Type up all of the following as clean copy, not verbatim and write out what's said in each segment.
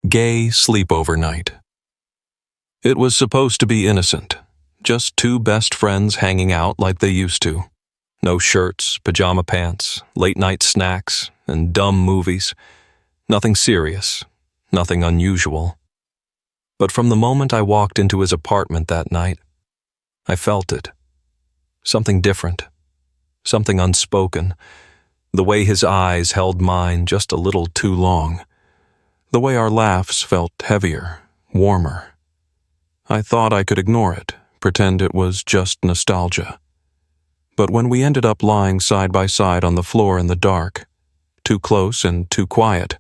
Gay sleepover night. It was supposed to be innocent, just two best friends hanging out like they used to. No shirts, pajama pants, late-night snacks, and dumb movies. Nothing serious, nothing unusual. But from the moment I walked into his apartment that night, I felt it. Something different, something unspoken. The way his eyes held mine just a little too long. The way our laughs felt heavier, warmer. I thought I could ignore it, pretend it was just nostalgia. But when we ended up lying side by side on the floor in the dark, too close and too quiet,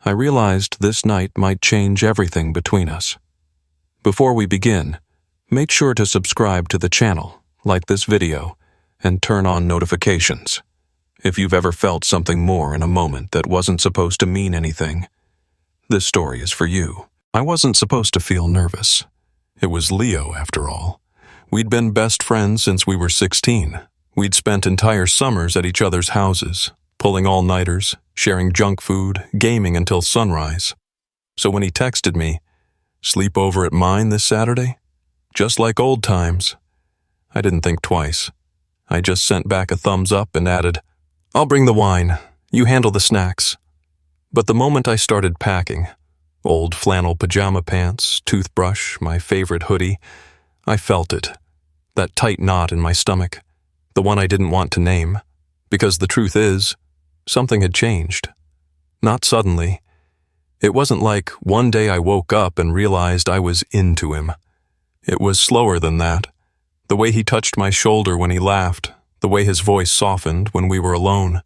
I realized this night might change everything between us. Before we begin, make sure to subscribe to the channel, like this video, and turn on notifications. If you've ever felt something more in a moment that wasn't supposed to mean anything, this story is for you. I wasn't supposed to feel nervous. It was Leo, after all. We'd been best friends since we were 16. We'd spent entire summers at each other's houses, pulling all-nighters, sharing junk food, gaming until sunrise. So when he texted me, "Sleep over at mine this Saturday?" Just like old times. I didn't think twice. I just sent back a thumbs up and added, "I'll bring the wine. You handle the snacks." But the moment I started packing, old flannel pajama pants, toothbrush, my favorite hoodie, I felt it. That tight knot in my stomach, the one I didn't want to name, because the truth is, something had changed. Not suddenly. It wasn't like one day I woke up and realized I was into him. It was slower than that. The way he touched my shoulder when he laughed, the way his voice softened when we were alone,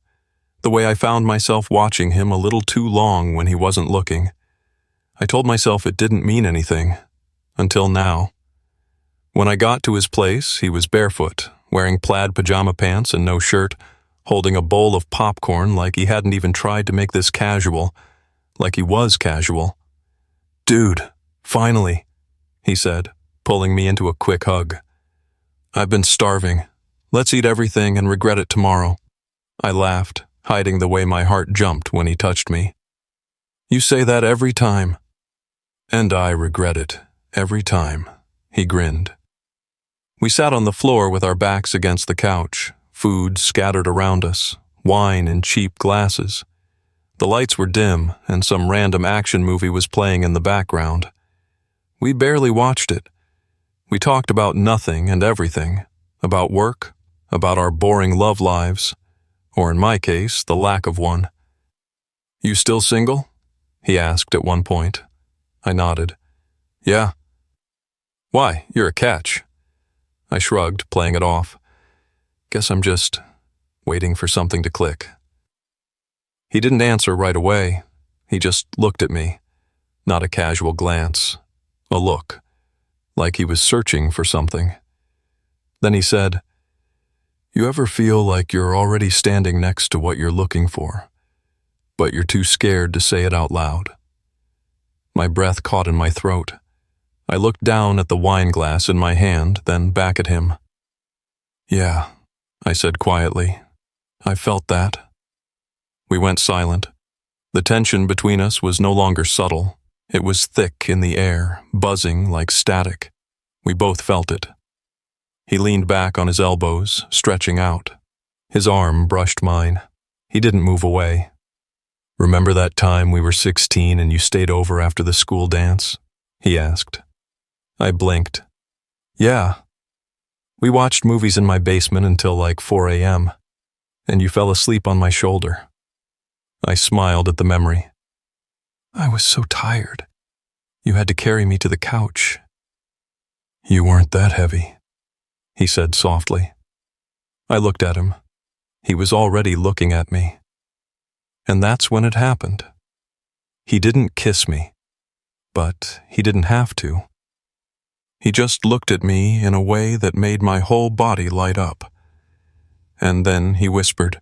the way I found myself watching him a little too long when he wasn't looking. I told myself it didn't mean anything, until now. When I got to his place, he was barefoot, wearing plaid pajama pants and no shirt, holding a bowl of popcorn like he hadn't even tried to make this casual, like he was casual. "Dude, finally," he said, pulling me into a quick hug. "I've been starving. Let's eat everything and regret it tomorrow." I laughed, hiding the way my heart jumped when he touched me. "You say that every time." "And I regret it every time," he grinned. We sat on the floor with our backs against the couch, food scattered around us, wine in cheap glasses. The lights were dim, and some random action movie was playing in the background. We barely watched it. We talked about nothing and everything, about work, about our boring love lives, or in my case, the lack of one. "You still single?" he asked at one point. I nodded. "Yeah." "Why, you're a catch." I shrugged, playing it off. Guess I'm just waiting for something to click. He didn't answer right away. He just looked at me. Not a casual glance. A look. Like he was searching for something. Then he said, "You ever feel like you're already standing next to what you're looking for, but you're too scared to say it out loud?" My breath caught in my throat. I looked down at the wine glass in my hand, then back at him. "Yeah," I said quietly. "I felt that." We went silent. The tension between us was no longer subtle. It was thick in the air, buzzing like static. We both felt it. He leaned back on his elbows, stretching out. His arm brushed mine. He didn't move away. "Remember that time we were 16 and you stayed over after the school dance?" he asked. I blinked. "Yeah. We watched movies in my basement until like 4 a.m., and you fell asleep on my shoulder." I smiled at the memory. "I was so tired. You had to carry me to the couch." "You weren't that heavy," he said softly. I looked at him. He was already looking at me. And that's when it happened. He didn't kiss me, but he didn't have to. He just looked at me in a way that made my whole body light up. And then he whispered,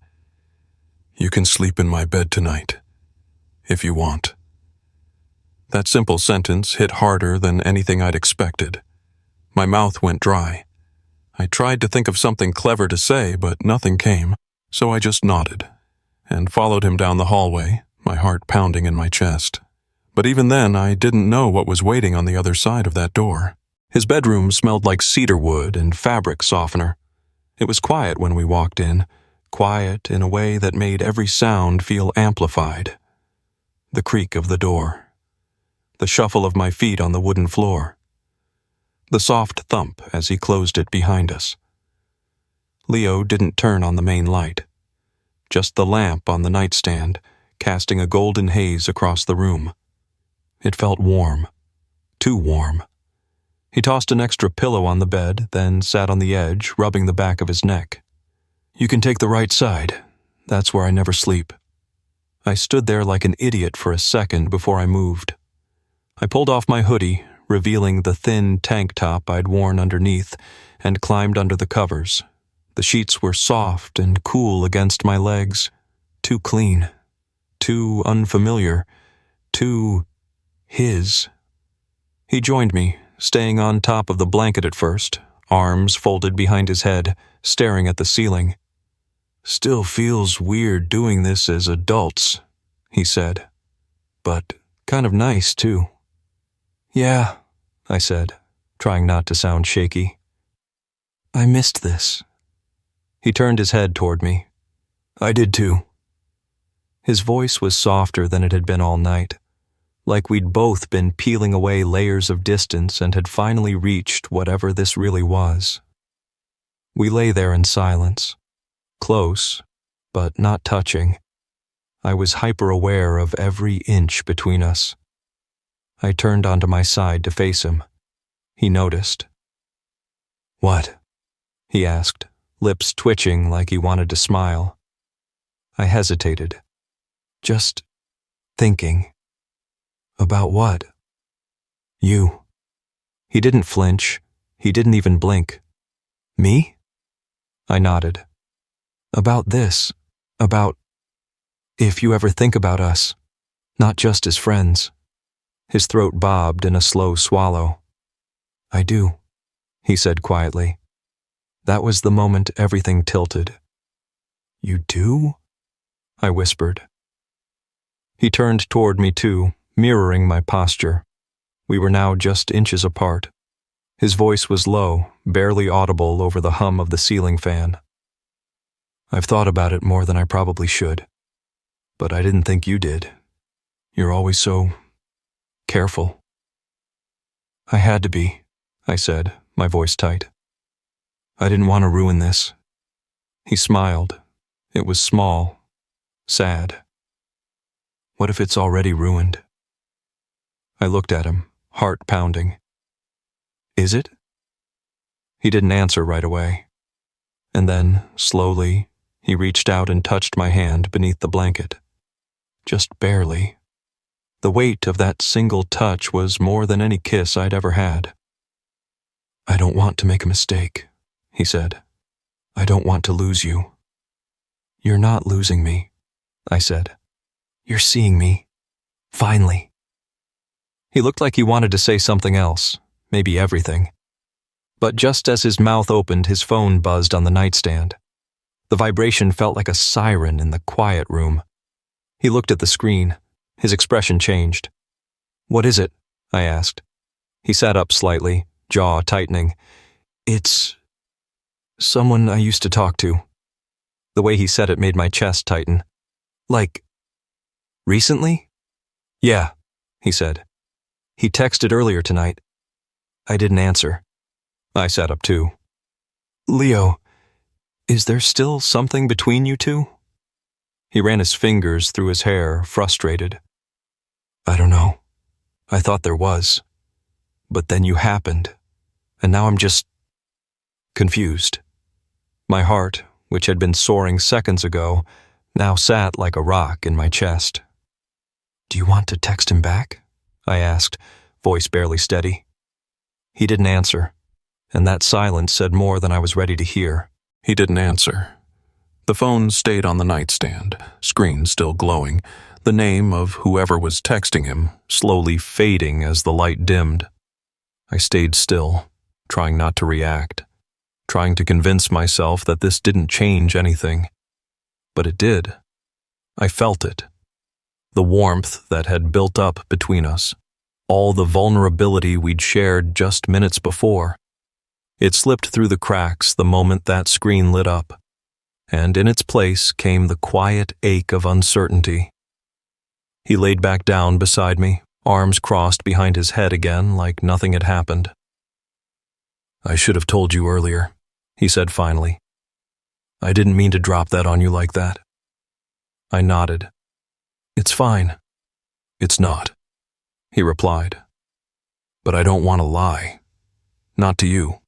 "You can sleep in my bed tonight, if you want." That simple sentence hit harder than anything I'd expected. My mouth went dry. I tried to think of something clever to say, but nothing came, so I just nodded and followed him down the hallway, my heart pounding in my chest. But even then, I didn't know what was waiting on the other side of that door. His bedroom smelled like cedar wood and fabric softener. It was quiet when we walked in, quiet in a way that made every sound feel amplified. The creak of the door, the shuffle of my feet on the wooden floor, the soft thump as he closed it behind us. Leo didn't turn on the main light, just the lamp on the nightstand casting a golden haze across the room. It felt warm, too warm. He tossed an extra pillow on the bed, then sat on the edge, rubbing the back of his neck. "You can take the right side. That's where I never sleep." I stood there like an idiot for a second before I moved. I pulled off my hoodie, revealing the thin tank top I'd worn underneath, and climbed under the covers. The sheets were soft and cool against my legs, too clean, too unfamiliar, too his. He joined me, staying on top of the blanket at first, arms folded behind his head, staring at the ceiling. "Still feels weird doing this as adults," he said. "But kind of nice, too." "Yeah," I said, trying not to sound shaky. "I missed this." He turned his head toward me. "I did too." His voice was softer than it had been all night, like we'd both been peeling away layers of distance and had finally reached whatever this really was. We lay there in silence, close, but not touching. I was hyper-aware of every inch between us. I turned onto my side to face him. He noticed. "What?" he asked, lips twitching like he wanted to smile. I hesitated. "Just thinking." "About what?" "You." He didn't flinch. He didn't even blink. "Me?" I nodded. "About this. About if you ever think about us, not just as friends." His throat bobbed in a slow swallow. "I do," he said quietly. That was the moment everything tilted. "You do?" I whispered. He turned toward me too, mirroring my posture. We were now just inches apart. His voice was low, barely audible over the hum of the ceiling fan. "I've thought about it more than I probably should. But I didn't think you did. You're always so careful." "I had to be," I said, my voice tight. "I didn't want to ruin this." He smiled. It was small, sad. "What if it's already ruined?" I looked at him, heart pounding. "Is it?" He didn't answer right away. And then, slowly, he reached out and touched my hand beneath the blanket. Just barely. The weight of that single touch was more than any kiss I'd ever had. "I don't want to make a mistake," he said. "I don't want to lose you." "You're not losing me," I said. "You're seeing me. Finally." He looked like he wanted to say something else, maybe everything. But just as his mouth opened, his phone buzzed on the nightstand. The vibration felt like a siren in the quiet room. He looked at the screen. His expression changed. "What is it?" I asked. He sat up slightly, jaw tightening. "It's someone I used to talk to." The way he said it made my chest tighten. "Like, recently?" "Yeah," he said. "He texted earlier tonight." I didn't answer. I sat up too. "Leo, is there still something between you two?" He ran his fingers through his hair, frustrated. "I don't know. I thought there was. But then you happened, and now I'm just confused." My heart, which had been soaring seconds ago, now sat like a rock in my chest. "Do you want to text him back?" I asked, voice barely steady. He didn't answer, and that silence said more than I was ready to hear. He didn't answer. The phone stayed on the nightstand, screen still glowing, the name of whoever was texting him slowly fading as the light dimmed. I stayed still, trying not to react, trying to convince myself that this didn't change anything. But it did. I felt it. The warmth that had built up between us, all the vulnerability we'd shared just minutes before. It slipped through the cracks the moment that screen lit up, and in its place came the quiet ache of uncertainty. He laid back down beside me, arms crossed behind his head again like nothing had happened. "I should have told you earlier," he said finally. "I didn't mean to drop that on you like that." I nodded. "It's fine." "It's not," he replied. "But I don't want to lie. Not to you."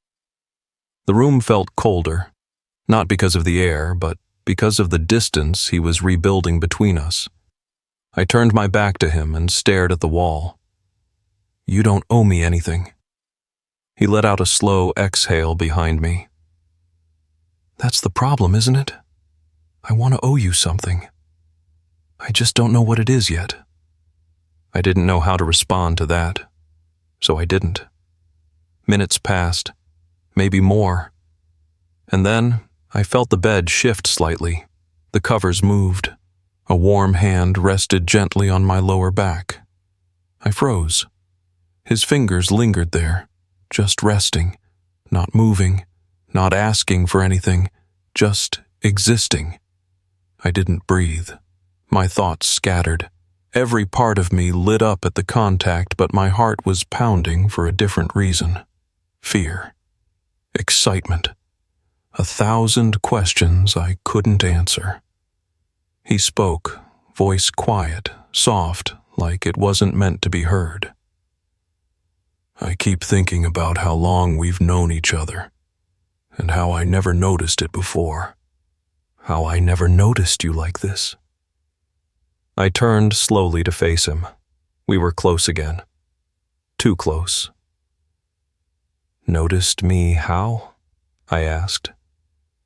The room felt colder, not because of the air, but because of the distance he was rebuilding between us. I turned my back to him and stared at the wall. "You don't owe me anything." He let out a slow exhale behind me. "That's the problem, isn't it? I want to owe you something. I just don't know what it is yet." I didn't know how to respond to that, so I didn't. Minutes passed, maybe more. And then I felt the bed shift slightly. The covers moved. A warm hand rested gently on my lower back. I froze. His fingers lingered there, just resting, not moving, not asking for anything, just existing. I didn't breathe. My thoughts scattered. Every part of me lit up at the contact, but my heart was pounding for a different reason. Fear. Excitement. 1,000 questions I couldn't answer. He spoke, voice quiet, soft, like it wasn't meant to be heard. "I keep thinking about how long we've known each other, and how I never noticed it before. How I never noticed you like this." I turned slowly to face him. We were close again. Too close. "Noticed me how?" I asked.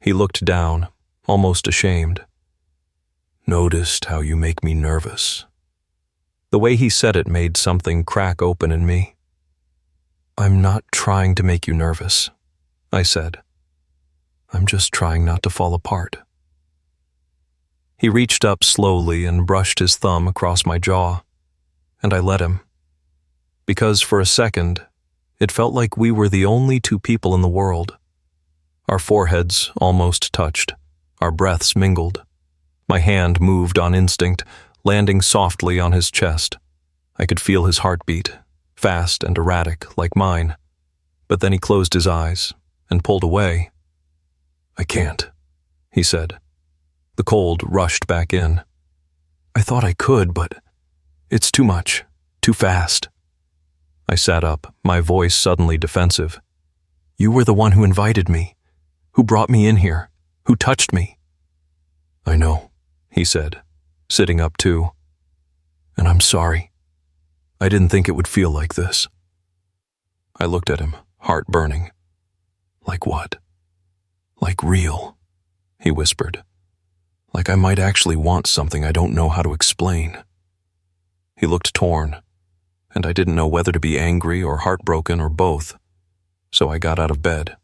He looked down, almost ashamed. "Noticed how you make me nervous." The way he said it made something crack open in me. "I'm not trying to make you nervous," I said. "I'm just trying not to fall apart." He reached up slowly and brushed his thumb across my jaw, and I let him. Because for a second, it felt like we were the only two people in the world. Our foreheads almost touched, our breaths mingled. My hand moved on instinct, landing softly on his chest. I could feel his heartbeat, fast and erratic like mine. But then he closed his eyes and pulled away. "I can't," he said. The cold rushed back in. "I thought I could, but it's too much, too fast." I sat up, my voice suddenly defensive. "You were the one who invited me, who brought me in here, who touched me." "I know," he said, sitting up too. "And I'm sorry. I didn't think it would feel like this." I looked at him, heart burning. "Like what?" "Like real," he whispered. "Like I might actually want something I don't know how to explain." He looked torn, and I didn't know whether to be angry or heartbroken or both, so I got out of bed.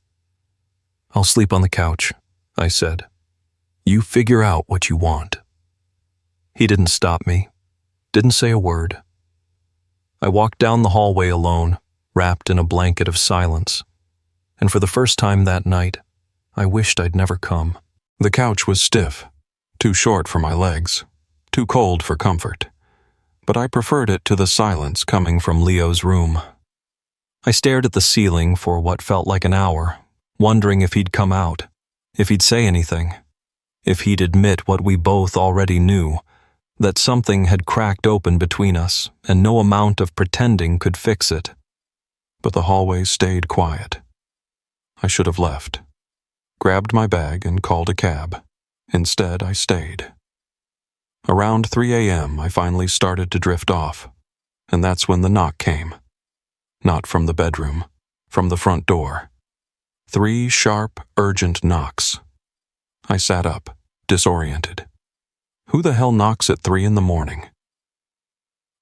"I'll sleep on the couch," I said. "You figure out what you want." He didn't stop me, didn't say a word. I walked down the hallway alone, wrapped in a blanket of silence, and for the first time that night, I wished I'd never come. The couch was stiff, too short for my legs, too cold for comfort, but I preferred it to the silence coming from Leo's room. I stared at the ceiling for what felt like an hour, wondering if he'd come out, if he'd say anything, if he'd admit what we both already knew, that something had cracked open between us and no amount of pretending could fix it. But the hallway stayed quiet. I should have left, grabbed my bag and called a cab. Instead, I stayed. Around 3 a.m., I finally started to drift off, and that's when the knock came. Not from the bedroom, from the front door. 3 sharp, urgent knocks. I sat up, disoriented. Who the hell knocks at 3 in the morning?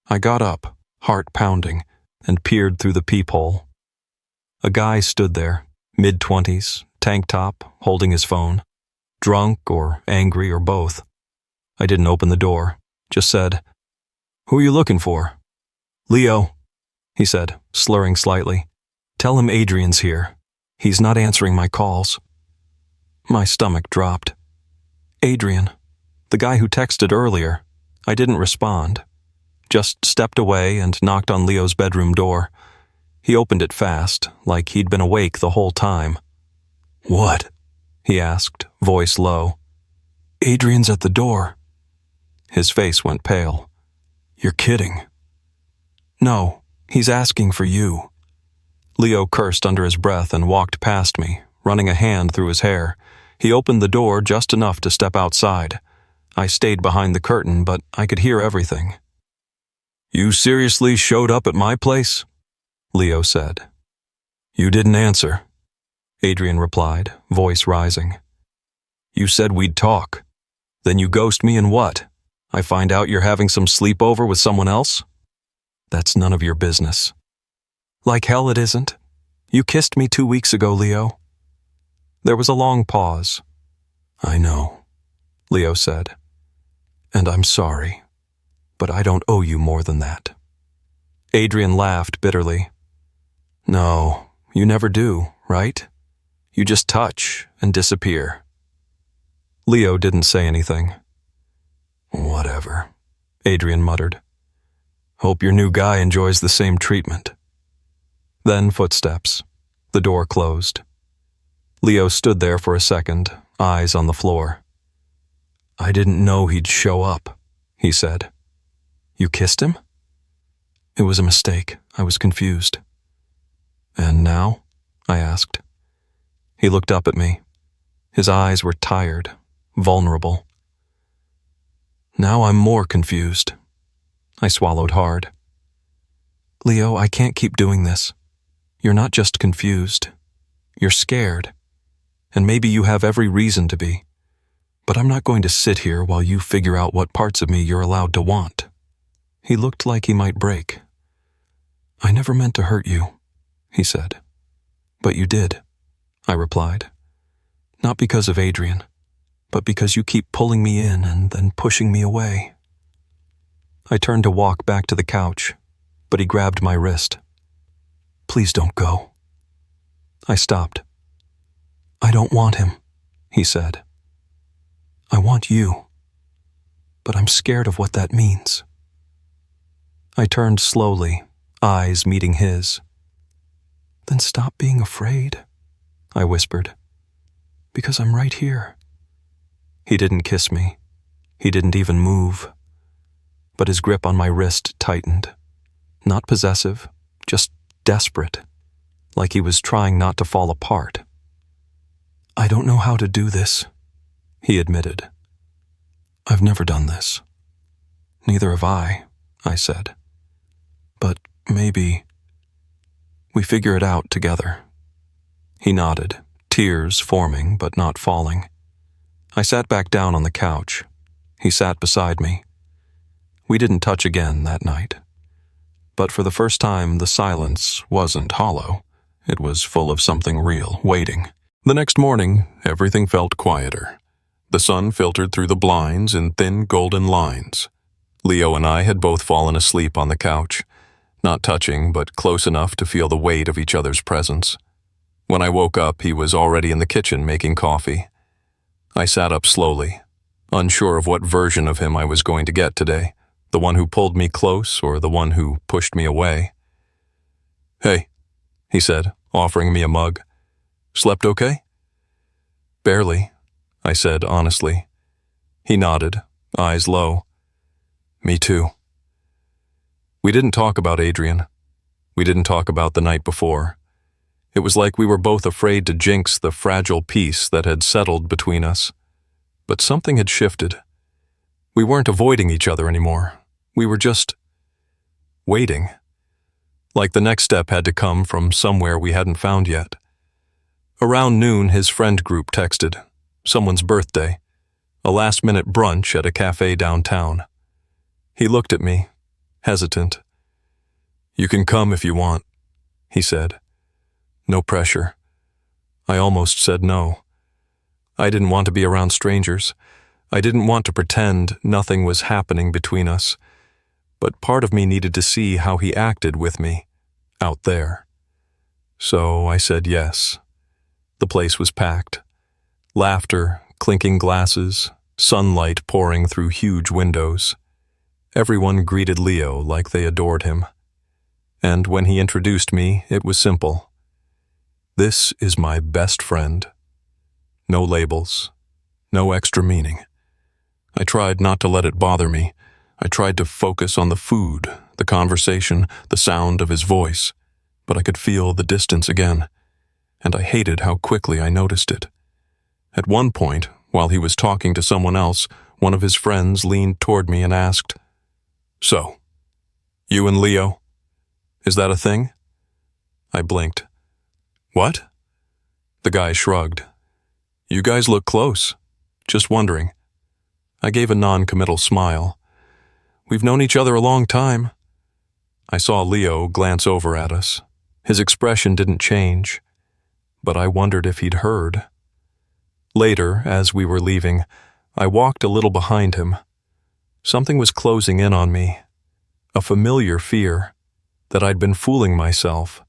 I got up, heart pounding, and peered through the peephole. A guy stood there, mid-20s, tank top, holding his phone. Drunk or angry or both. I didn't open the door, just said, Who are you looking for? Leo, he said, slurring slightly. Tell him Adrienne's here. He's not answering my calls. My stomach dropped. Adrienne, the guy who texted earlier. I didn't respond. Just stepped away and knocked on Leo's bedroom door. He opened it fast, like he'd been awake the whole time. What? He asked, voice low. Adrienne's at the door. His face went pale. You're kidding. No, he's asking for you. Leo cursed under his breath and walked past me, running a hand through his hair. He opened the door just enough to step outside. I stayed behind the curtain, but I could hear everything. You seriously showed up at my place? Leo said. You didn't answer, Adrienne replied, voice rising. You said we'd talk. Then you ghost me and what? I find out you're having some sleepover with someone else? That's none of your business. Like hell it isn't. You kissed me 2 weeks ago, Leo. There was a long pause. I know, Leo said. And I'm sorry, but I don't owe you more than that. Adrienne laughed bitterly. No, you never do, right? You just touch and disappear. Leo didn't say anything. Whatever, Adrienne muttered. Hope your new guy enjoys the same treatment. Then footsteps. The door closed. Leo stood there for a second, eyes on the floor. I didn't know he'd show up, he said. You kissed him? It was a mistake. I was confused. And now? I asked. He looked up at me. His eyes were tired, vulnerable. Now I'm more confused. I swallowed hard. Leo, I can't keep doing this. You're not just confused. You're scared. And maybe you have every reason to be. But I'm not going to sit here while you figure out what parts of me you're allowed to want. He looked like he might break. I never meant to hurt you, he said. But you did, I replied. Not because of Adrienne, but because you keep pulling me in and then pushing me away. I turned to walk back to the couch, but he grabbed my wrist. Please don't go. I stopped. I don't want him, he said. I want you, but I'm scared of what that means. I turned slowly, eyes meeting his. Then stop being afraid, I whispered, because I'm right here. He didn't kiss me. He didn't even move. But his grip on my wrist tightened. Not possessive, just desperate, like he was trying not to fall apart. I don't know how to do this, he admitted. I've never done this. Neither have I said. But maybe we figure it out together. He nodded, tears forming but not falling. I sat back down on the couch. He sat beside me. We didn't touch again that night. But for the first time, the silence wasn't hollow. It was full of something real, waiting. The next morning, everything felt quieter. The sun filtered through the blinds in thin golden lines. Leo and I had both fallen asleep on the couch, not touching but close enough to feel the weight of each other's presence. When I woke up, he was already in the kitchen making coffee. I sat up slowly, unsure of what version of him I was going to get today, the one who pulled me close or the one who pushed me away. Hey, he said, offering me a mug. Slept okay? Barely, I said honestly. He nodded, eyes low. Me too. We didn't talk about Adrienne. We didn't talk about the night before. It was like we were both afraid to jinx the fragile peace that had settled between us. But something had shifted. We weren't avoiding each other anymore. We were just waiting. Like the next step had to come from somewhere we hadn't found yet. Around noon, his friend group texted. Someone's birthday. A last-minute brunch at a cafe downtown. He looked at me, hesitant. You can come if you want, he said. No pressure. I almost said no. I didn't want to be around strangers. I didn't want to pretend nothing was happening between us. but part of me needed to see how he acted with me, out there. So I said yes. The place was packed. Laughter, clinking glasses, sunlight pouring through huge windows. Everyone greeted Leo like they adored him. And when he introduced me, it was simple. This is my best friend. No labels, no extra meaning. I tried not to let it bother me. I tried to focus on the food, the conversation, the sound of his voice, but I could feel the distance again, and I hated how quickly I noticed it. At one point, while he was talking to someone else, one of his friends leaned toward me and asked, "So, you and Leo? Is that a thing?" I blinked. "What?" The guy shrugged. "You guys look close. Just wondering." I gave a non-committal smile. "We've known each other a long time." I saw Leo glance over at us. His expression didn't change, but I wondered if he'd heard. Later, as we were leaving, I walked a little behind him. Something was closing in on me. A familiar fear that I'd been fooling myself,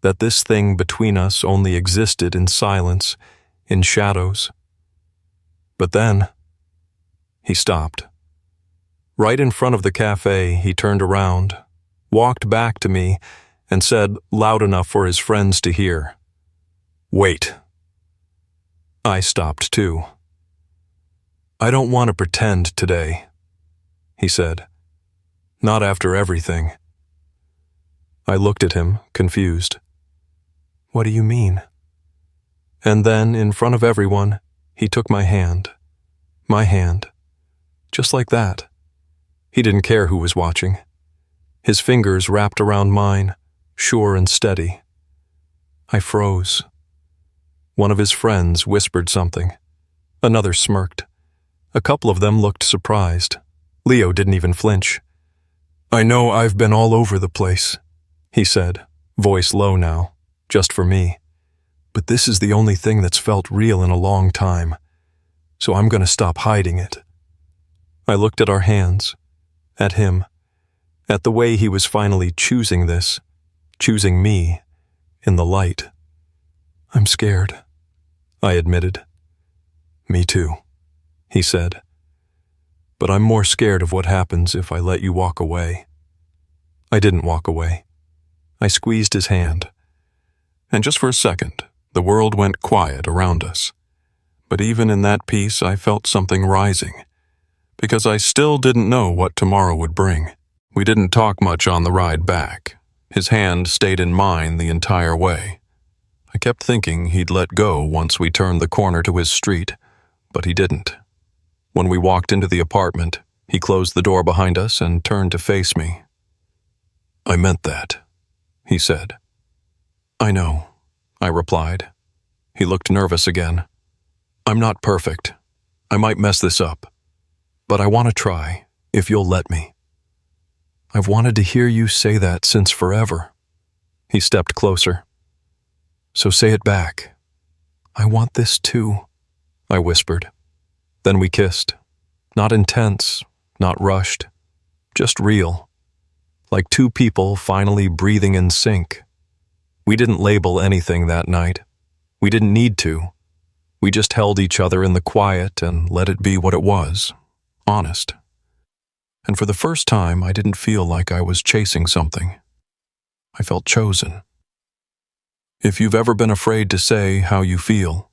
that this thing between us only existed in silence, in shadows. But then, he stopped. Right in front of the cafe, he turned around, walked back to me, and said, loud enough for his friends to hear, "Wait." I stopped too. "I don't want to pretend today," he said. "Not after everything." I looked at him, confused. "What do you mean?" And then, in front of everyone, he took my hand. My hand. Just like that. He didn't care who was watching. His fingers wrapped around mine, sure and steady. I froze. One of his friends whispered something. Another smirked. A couple of them looked surprised. Leo didn't even flinch. "I know I've been all over the place," he said, voice low now, just for me. "But this is the only thing that's felt real in a long time. So I'm going to stop hiding it." I looked at our hands, at him, at the way he was finally choosing this, choosing me, in the light. "I'm scared," I admitted. "Me too," he said. "But I'm more scared of what happens if I let you walk away." I didn't walk away. I squeezed his hand. And just for a second, the world went quiet around us. But even in that peace, I felt something rising, because I still didn't know what tomorrow would bring. We didn't talk much on the ride back. His hand stayed in mine the entire way. I kept thinking he'd let go once we turned the corner to his street, but he didn't. When we walked into the apartment, he closed the door behind us and turned to face me. "I meant that," he said. "I know," I replied. He looked nervous again. "I'm not perfect. I might mess this up. But I want to try, if you'll let me." "I've wanted to hear you say that since forever." He stepped closer. "So say it back." "I want this too," I whispered. Then we kissed. Not intense, not rushed, just real. Like two people finally breathing in sync. We didn't label anything that night. We didn't need to. We just held each other in the quiet and let it be what it was, honest. And for the first time, I didn't feel like I was chasing something. I felt chosen. If you've ever been afraid to say how you feel,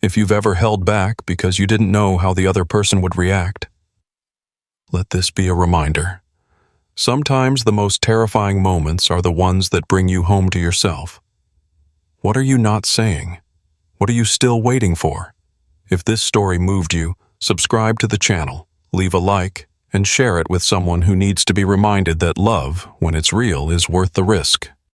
if you've ever held back because you didn't know how the other person would react, let this be a reminder. Sometimes the most terrifying moments are the ones that bring you home to yourself. What are you not saying? What are you still waiting for? If this story moved you, subscribe to the channel, leave a like, and share it with someone who needs to be reminded that love, when it's real, is worth the risk.